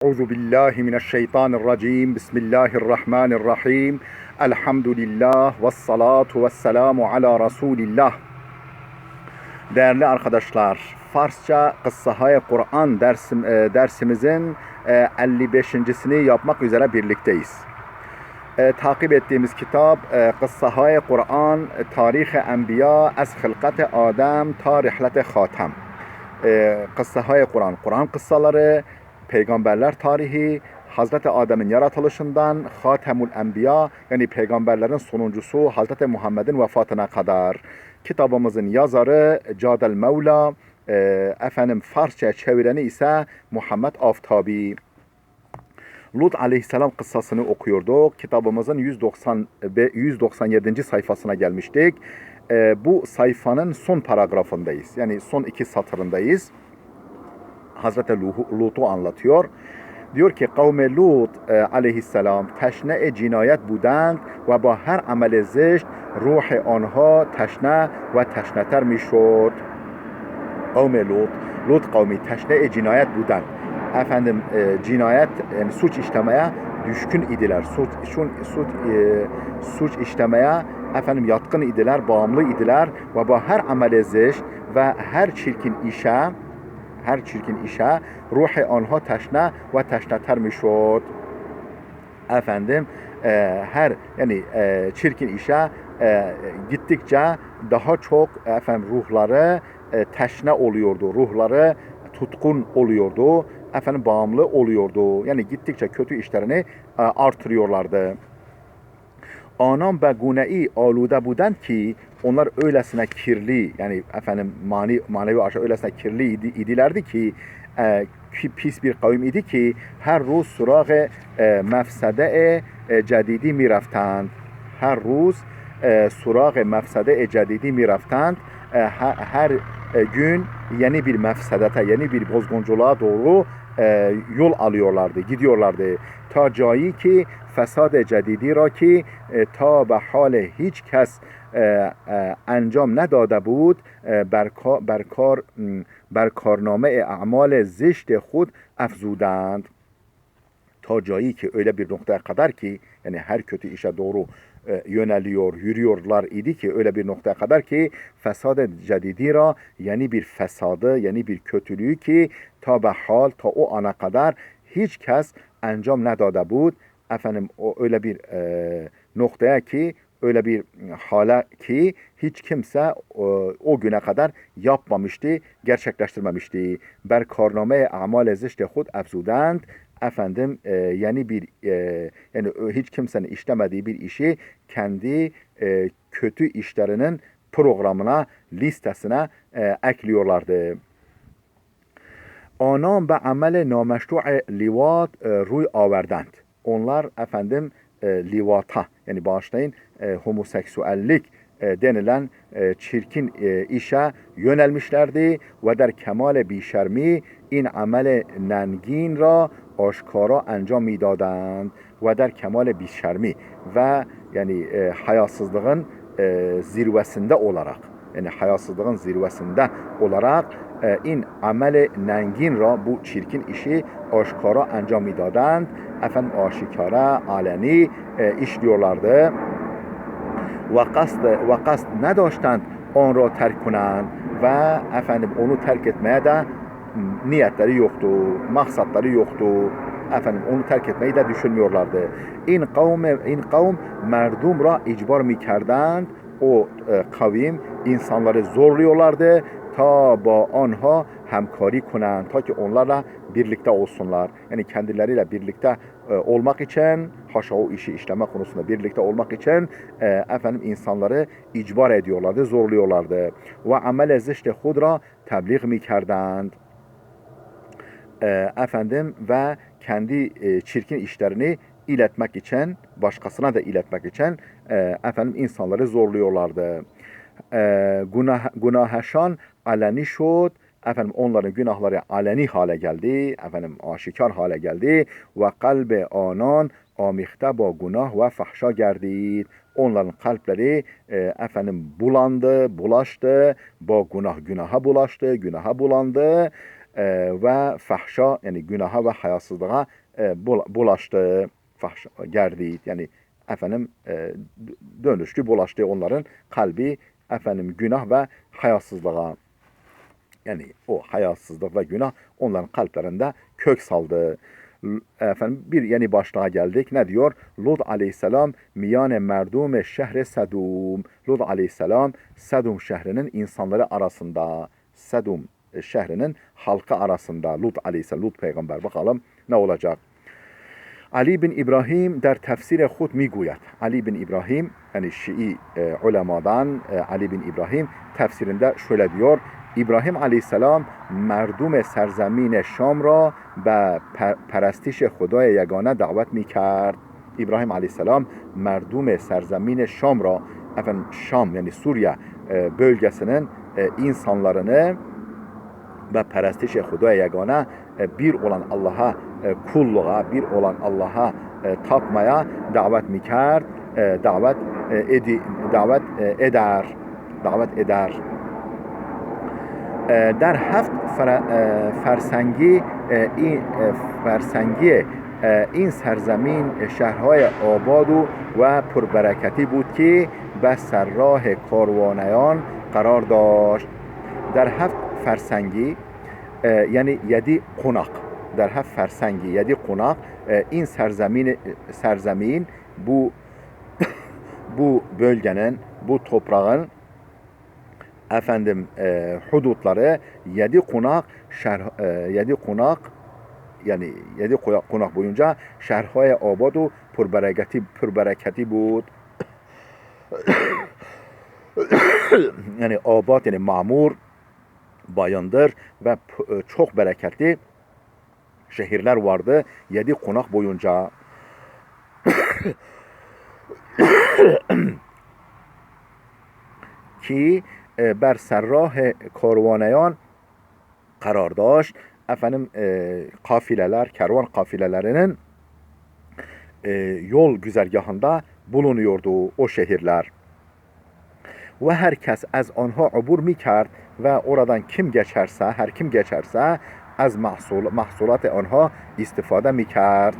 Euzu billahi mineşşeytanirracim. Bismillahirrahmanirrahim. Elhamdülillah ve salatu ve selamu ala Resulillah. Değerli arkadaşlar, Farsça Kıssahayı Kur'an dersimizin 55.sini yapmak üzere birlikteyiz. Takip ettiğimiz kitap Kıssahayı Kur'an, Tarih-i Enbiya, Ez Hılkat-ı Adem, Ta Rihlet-i Hatem. Kıssahayı Kur'an, Kur'an kıssaları, peygamberler tarihi, Hazreti Adem'in yaratılışından Hatemul Enbiya, yani peygamberlerin sonuncusu Hazreti Muhammed'in vefatına kadar. Kitabımızın yazarı Cadel Mevla, Farsça çevireni ise Muhammed Aftabi. Lut aleyhisselam kıssasını okuyorduk. Kitabımızın 197. sayfasına gelmiştik. Bu sayfanın son paragrafındayız. Yani son iki satırındayız. Hazreti Lut'u anlatıyor. Diyor ki kavme Lut aleyhisselam teşne cinayet budند و با هر عمل زشت روح آنها تشنه و تشنه‌تر میشد. Kavme Lut kavmi teşne cinayet budند. Cinayet, yani suç işlemeye düşkün idiler. Suç işlemeye yatkın idiler, bağımlı idiler. Ve bu her amel zeşt ve her çirkin işe ruh anha teşne ve teşneter mişod. Her çirkin işe gittikçe daha çok ruhları teşne oluyordu. Ruhları tutkun oluyordu. Bağımlı oluyordu. Yani gittikçe kötü işlerini artırıyorlardı. Anam ve gune'i alude budend ki onlar öylesine kirli, yani manevi aşağı öylesine kirli idilerdi ki pis bir kavim idi ki her روز سراغ مفسده جدیدی میرفتند. Her روز سراغ مفسده جدیدی میرفتند. Her gün yeni bir mefsedete, yeni bir bozgunculuğa doğru yol alıyorlardı, gidiyorlardı. Ta cayi ki fesad cedidi را ki ta به حال هیچ کس انجام نداده بود بر کارنامه اعمال زشت خود افزودند. Ta cayi ki öyle bir noktaya kadar ki, yani her kötü işe doğru yürüyorlar idi ki öyle bir noktaya kadar ki fesad cedidi ra, yani bir fesadı, yani bir kötülüğü ki ta به حال ta o ana kadar hiç kes enjam nedade bud. O öyle bir noktaya ki, öyle bir hale ki hiç kimse o güne kadar yapmamıştı, gerçekleştirmemişti. Ber karname amal zişt khud afzudand. Yani hiç kimsenin işlemediği bir işi kendi kötü işlerinin programına, listesine ekliyorlardı. Anam به عمل نامشروع لیوات روی آوردند. Onlar livata, yani bağışlayın, homoseksüellik denilen çirkin işe yönelmişlerdi ve der kemal bişermi in amel nengin ra aşkara enjam midadand ve der kemal bişermi ve yani hayasızlığın zirvesinde olarak این عمل ننگین را bu çirkin işi aşkara enjam midadand. Aşikara, aleni işliyorlardı. Ve kast nedaştand on ra terk kunand ve onu terk etmeye de niyetleri yoktu, maksatları yoktu. Onu terk etmeyi de düşünmüyorlardı. این kavm merdum ra icbar mikerdand. O kavim insanları zorluyorlardı. Ta ba anha hemkari kunan, ta ki onlarla birlikte olsunlar. Yani kendileriyle birlikte olmak için, haşa o işi işleme konusunda birlikte olmak için insanları icbar ediyorlardı, zorluyorlardı. Ve amel zişt khud ra tebliğ mikerdand. Ve kendi çirkin işlerini iletmek için, başkasına da iletmek için insanları zorluyorlardı. Günahşan aleni şud. Onların günahları aleni hale geldi, aşikar hale geldi ve kalbe anan amihte ba günah ve fahşa gerdid. Onların kalpleri bulaştı, ba günaha bulaştı, günaha bulandı ve fahşa yani günaha ve hayasızlığa bulaştı. Fahşa, gerdiydi. Yani efendim dönüştü, bulaştı onların kalbi efendim günah ve hayasızlığa. Yani o hayasızlık ve günah onların kalplerinde kök saldı. Efendim bir yeni başlığa geldik. Ne diyor? Lut aleyhisselam miyane merdum şehre Sedum. Lut aleyhisselam Sedum şehrinin insanları arasında. Sedum şehrinin halkı arasında. Lut aleyhisselam, Lut peygamber. Bakalım ne olacak? Ali bin İbrahim der tefsir خود میگوید. Ali bin İbrahim yani Şii ulemadan Ali bin İbrahim tefsirinde şöyle diyor. İbrahim aleyhisselam mردم سرزمین شام را به پرستش خدای یگانه دعوت میکرد. İbrahim aleyhisselam merdum serzemin Şam ra efendim Şam yani Suriye bölgesinin insanlarını ve perestiş Hudaya yegane bir olan Allah'a kulluğa, bir olan Allah'a tapmaya davet mikard, davet eder. در هفت فرسنگی این سرزمین شهرهای آباد و پربرکتی بود که به سرراه کاروانیان قرار داشت. در هفت فرسنگی یعنی یدی قناق در هفت فرسنگی یدی قناق این سرزمین bu bölgenin, bu toprağın efendim hudutları yedi konak yani yedi konak boyunca şerhaya abadu pürbereketi bud. Yani abad yani mamur, bayındır ve çok bereketli şehirler vardı yedi konak boyunca. Ki بر سرراه کاروانیان قرار داشت. Efendim kafileler, kervan kafilelerinin yol güzergahında bulunuyordu o şehirler. Ve herkes az onha ubur mikard ve oradan her kim geçerse az mahsulat onha istifade mikard.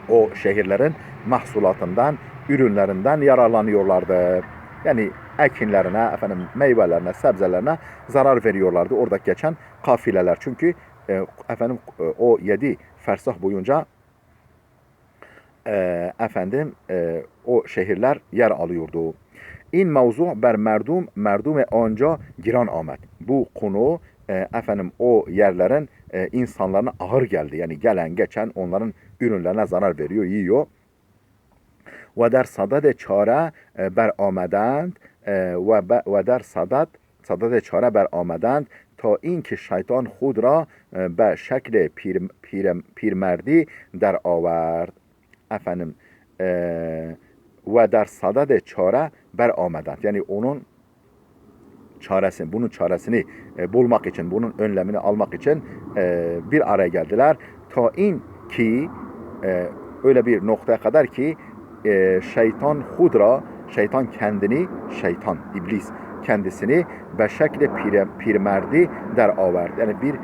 O şehirlerin mahsulatından, ürünlerinden yararlanıyorlardı. Yani ekinlerine, efendim meyvelerine, sebzelerine zarar veriyorlardı orada geçen kafileler. Çünkü efendim o 7 fersah boyunca o şehirler yer alıyordu. İn mevzu ber merdum anca giran amet. Bu konu efendim o yerlerin insanlarına ağır geldi. Yani gelen geçen onların ürünlerine zarar veriyor, yiyor. و در صدد چاره بر آمدند و در صدد چاره بر آمدند تا اینکه شیطان خود را به شکل پیرمردی در آورد. Efendim ve der sadade çare ber amedend. Yani bunun çaresini bulmak için, bunun önlemini almak için bir araya geldiler. Ta in ki öyle bir noktaya kadar ki şeytan kendini, iblis kendisini be şekli pirmerdi der averd. Yani bir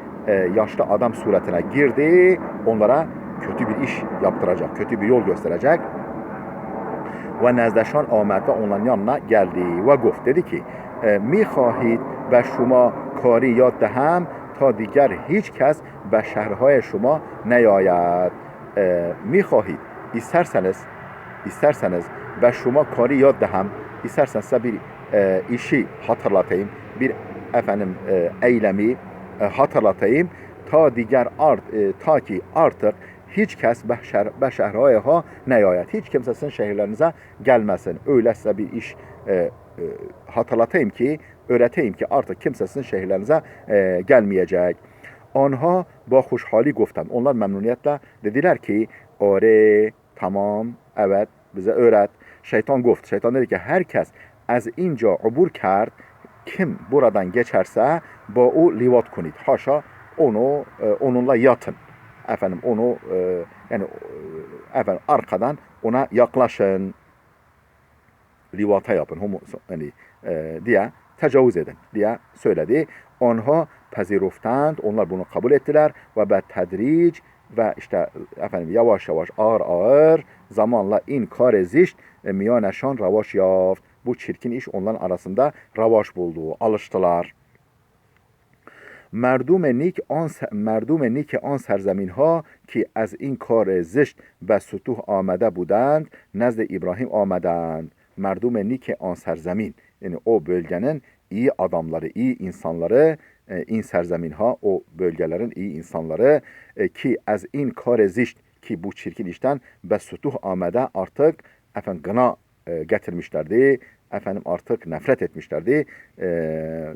yaşlı adam suretine girdi, onlara kötü bir iş yaptıracak, kötü bir yol gösterecek. Ve nezdeşan Ahmet ve onların yanına geldi ve guf dedi ki mi khahid be şuma kari yad dehem ta diger hiç kes be şehirهای şuma neyayed. Mi khahid İsterseniz ve şuma kari yad dehem, isterseniz size bir işi hatırlatayım, bir eylemi hatırlatayım. Ta ki artık hiç kes be şehirhaya neyayet. Hiç kimse sizin şehirlerinize gelmesin. Öyle size bir iş hatırlatayım ki, öğreteyim ki artık kimse sizin şehirlerinize gelmeyecek. Anha ba hoşhali goftan. Onlar memnuniyetle dediler ki, are tamam, evet bize öğret. Şeytan goft. Şeytan dedi ki herkes az inca ubur kard, kim buradan geçerse ba o livat kunid. Haşa onunla yatın. Onu arkadan ona yaklaşın. Livata yapın. Diye tecavüz edin diye söyledi. آنها پذیرفتند، onlar bunu kabul ettiler ve به تدریج و işte efendim yavaş yavaş ağır ağır zamanla in kar zişt miyanşan ravaş yaft. Bu çirkin iş onların arasında ravaş buldu. Alıştılar. مردم نیک آن سرزمین ها که از این کار زشت به سطوح آمده بودند نزد ابراهیم آمدند. مردم نیک آن سرزمین yani o bölgenin iyi adamları, iyi insanları, in serzemin ha o bölgelerin iyi insanları ki az in kar zişt ki bu çirkin işten be sutuh amede artık efendim gına getirmişlerdi. Efendim artık nefret etmişlerdi.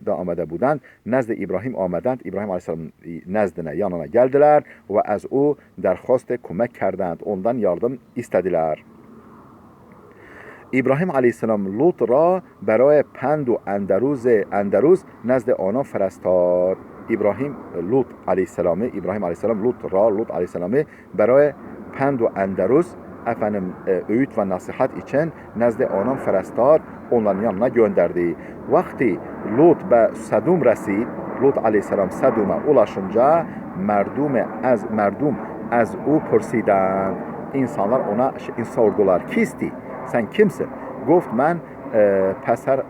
Da amede budan. Nezde İbrahim amedend. İbrahim Aleyhisselam'ın nezdine, yanına geldiler. Ve az o derhast kumek kerdend. Ondan yardım istediler. İbrahim Aleyhisselam Lut را برای پند و اندروز نزد آنها فرستاد. İbrahim Lut Aleyhisselam'ı Lut Aleyhisselam'ı برای پند و اندروز efendim öğüt ve nasihat için nezde onam فرستاد, onların yanına gönderdi. Vakti Lut be Sedum resid, Lut Aleyhisselam Sedum'a ulaşınca merdum az o pürsiden. İnsanlar ona sordular. Kisti? Sen kimsin? Goft men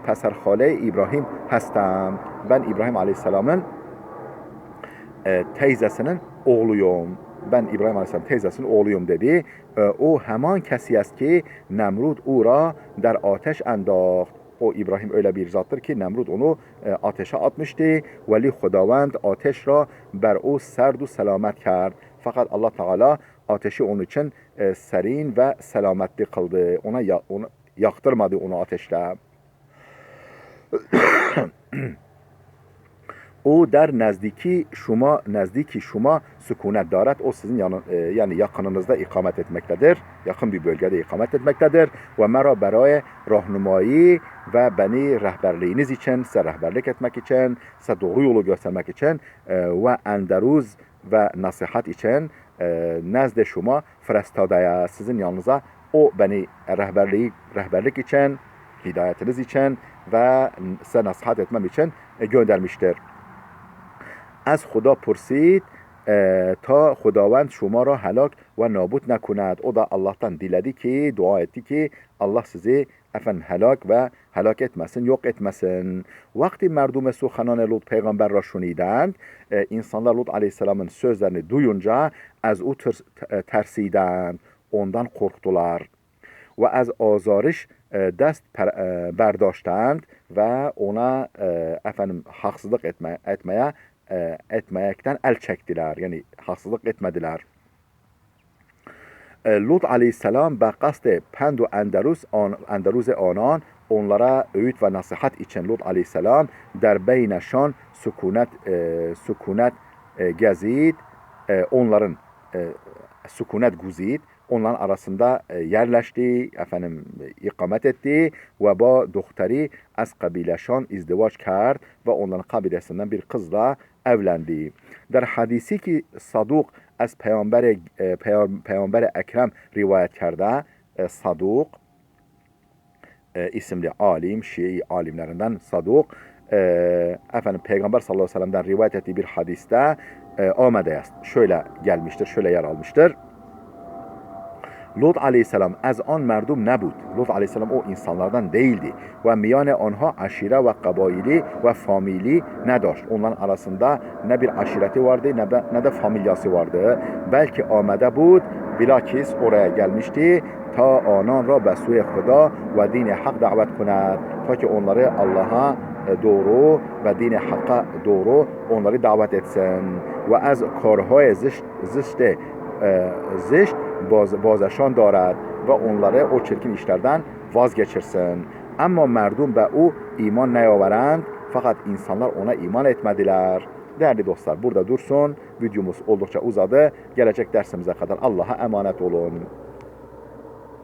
Pesarhale İbrahim hastam. Ben İbrahim Aleyhisselam'ın teyzesinin oğluyum. Ben İbrahim Aleyhisselam teyzesinin oğluyum dedi. O hemen kesi است ki Nemrud او را در آتش انداخت. O İbrahim öyle bir zattır ki Nemrud onu ateşe atmıştı. Veli Khudavand ateş ra ber o serd و selamet کرد. Fakat Allah Teala ateşi onun için serin ve selametli kıldı. Ona yaktırmadı onu ateşle. O der nezdiki şuma sükunet daret. O sizin yani yakınınızda ikamet etmektedir. Yakın bir bölgede ikamet etmektedir. Ve mera beraya rahnumayi ve beni rehberliğiniz için, size rehberlik etmek için, size doğru yolu göstermek için ve enderuz ve nasihat için nezde şuma frestadaya sizin yanınıza o beni rehberlik için, hidayetiniz için ve size nasihat etmem için göndermiştir. از خدا پرسید تا خداوند شما را هلاک و نابود نکند. O da Allah'tan diledi ki, dua etti ki Allah sizi helak ve helak etmesin, yok etmesin. Vakti merdum suhanan Lut peygamber را şunidend, insanlar Lut Aleyhisselam'ın sözlerini duyunca az o tersidend, ondan korktular. Ve az azarış dest berdاشتند ve ona haksızlık etmeyekten el çektiler. Yani haksızlık etmediler. Lut Aleyhisselam be kast pend و اندروز آنان onlara öğüt ve nasihat için Lut Aleyhisselam der beyneşan sükunet gezid, onların sükunet guzid, onların arasında yerleşti, ikamet etti ve ba doktori az kabileşan izdivaç kard ve onların kabilesinden bir kızla evlendi. Der hadisi ki Saduk az Peygamber Ekrem rivayet kerde, Saduk isimli alim, Şii alimlerinden Saduk Peygamber sallallahu aleyhi ve sellem'den rivayet ettiği bir hadiste amede است. Şöyle gelmiştir, şöyle yer almıştır. Lut Aleyhisselam az an merdum nebud. Lut Aleyhisselam o insanlardan değildi. Ve miyane onha aşire ve kabaili ve famili nedaşt. Onların arasında ne bir aşireti vardı ne de familyası vardı. Belki amede bud, bilakis oraya gelmişti. Ta anan ra besuye Huda ve dini hak davet kunet. Ta ki onları Allah'a doğru ve dini hakka doğru onları davet etsin. Ve az karhay zişt بازشان دارد و onları o çirkin işlerden vazgeçirsin. Ama merdum be o iman نیاورند, fakat insanlar ona iman etmediler. Değerli dostlar, burada dursun. Videomuz oldukça uzadı. Gelecek dersimize kadar Allah'a emanet olun.